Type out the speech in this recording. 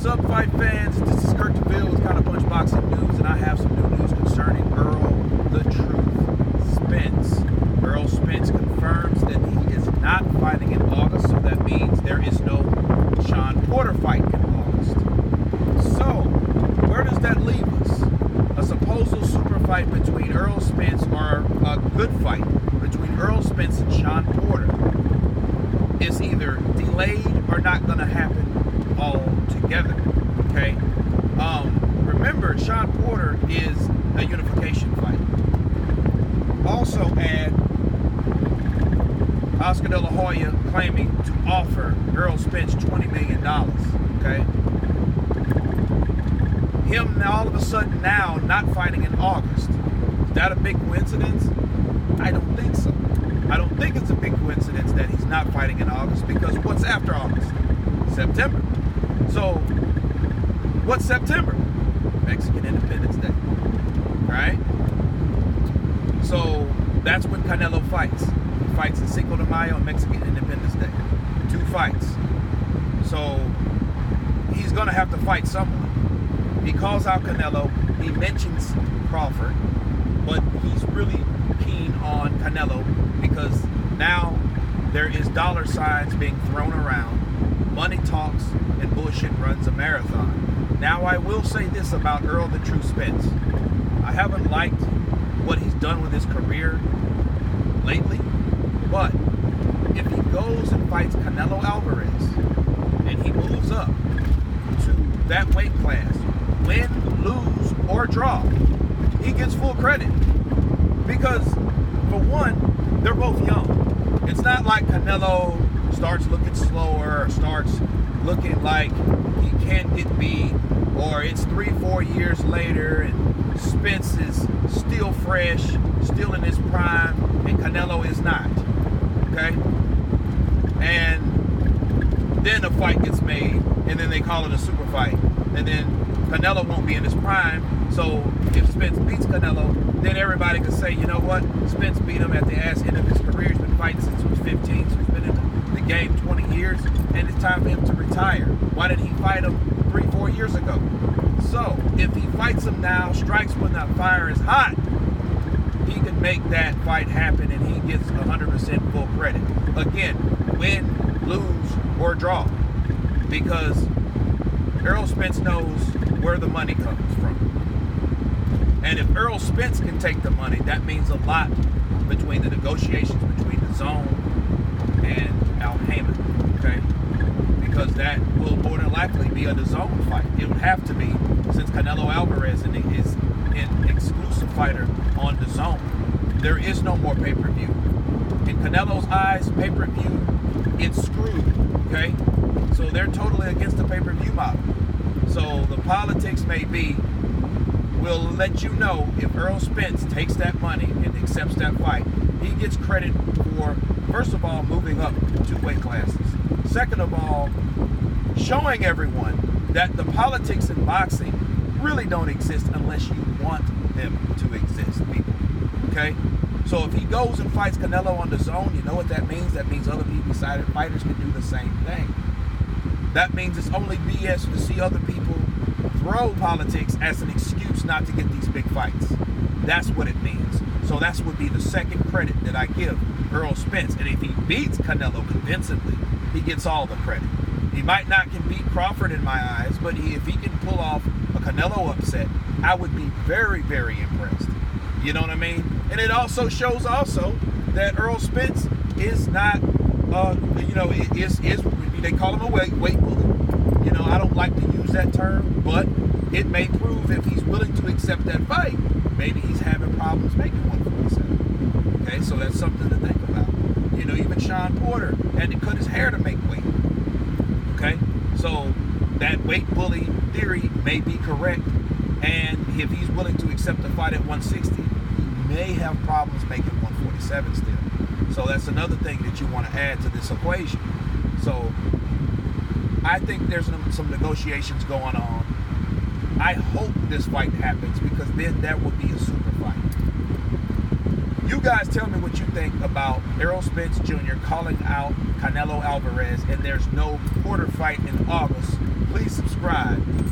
What's up, fight fans? This is Kurt DeVille with Counterpunch Boxing News, and I have some new news concerning Errol "The Truth" Spence. Errol Spence confirms that he is not fighting in August, so that means there is no Shawn Porter fight in August. So, where does that leave us? A supposed super fight between Errol Spence, or a good fight between Errol Spence and Shawn Porter, is either delayed or not going to happen altogether. Okay. Remember, Shawn Porter is a unification fight. Also add Oscar De La Hoya claiming to offer Errol Spence $20 million. Okay. Him now all of a sudden now not fighting in August. Is that a big coincidence? I don't think so. I don't think it's a big coincidence that he's not fighting in August, because what's after August? September. So, what's September? Mexican Independence Day. Right? So, that's when Canelo fights. He fights in Cinco de Mayo and Mexican Independence Day. 2 fights. So, he's going to have to fight someone. He calls out Canelo. He mentions Crawford. But he's really keen on Canelo because now there is dollar signs being thrown around. Money talks and bullshit runs a marathon. Now, I will say this about Errol "The Truth" Spence. I haven't liked what he's done with his career lately, but if he goes and fights Canelo Alvarez and he moves up to that weight class, win, lose, or draw, he gets full credit. Because, for one, they're both young. It's not like Canelo starts looking slower or starts looking like he can't get beat, or it's 3-4 years later and Spence is still fresh, still in his prime, and Canelo is not. Okay? And then a fight gets made, and then they call it a super fight. And then Canelo won't be in his prime, so if Spence beats Canelo, then everybody can say, you know what, Spence beat him at the ass end of his career. He's been fighting since he was 15, so he's been in the game 20 years, and it's time for him to retire. Why didn't he fight him 3-4 years ago? So, if he fights him now, strikes when the fire is hot, he can make that fight happen, and he gets 100% full credit. Again, win, lose, or draw. Because Errol Spence knows where the money comes from. And if Errol Spence can take the money, that means a lot between the negotiations between the Zone and Al Heyman, okay? Because that will more than likely be a Zone fight. It would have to be, since Canelo Alvarez is an exclusive fighter on the Zone. There is no more pay-per-view. In Canelo's eyes, pay-per-view, it's screwed, okay? So they're totally against the pay-per-view model. So the politics may be, we'll let you know if Errol Spence takes that money and accepts that fight, he gets credit for, first of all, moving up 2 weight classes. Second of all, showing everyone that the politics in boxing really don't exist unless you want them to exist, people. Okay? So if he goes and fights Canelo on the Zone, you know what that means? That means other people-sided fighters can do the same thing. That means it's only BS to see other people throw politics as an excuse not to get these big fights. That's what it means. So that would be the second credit that I give Errol Spence. And if he beats Canelo convincingly, he gets all the credit. He might not can beat Crawford in my eyes, but if he can pull off a Canelo upset, I would be very, very impressed. You know what I mean? And it also shows that Errol Spence is not, they call him a weight bully. You know, I don't like to use that term, but it may prove if he's willing to accept that fight, maybe he's having problems making 147. Okay, so that's something to think about. You know, even Shawn Porter had to cut his hair to make weight. Okay, so that weight bully theory may be correct, and if he's willing to accept the fight at 160, he may have problems making 147 still. So that's another thing that you want to add to this equation. So I think there's some negotiations going on. I hope this fight happens, because then that would be a super fight. You guys tell me what you think about Errol Spence Jr. calling out Canelo Alvarez, and there's no Porter fight in August. Please subscribe. pride.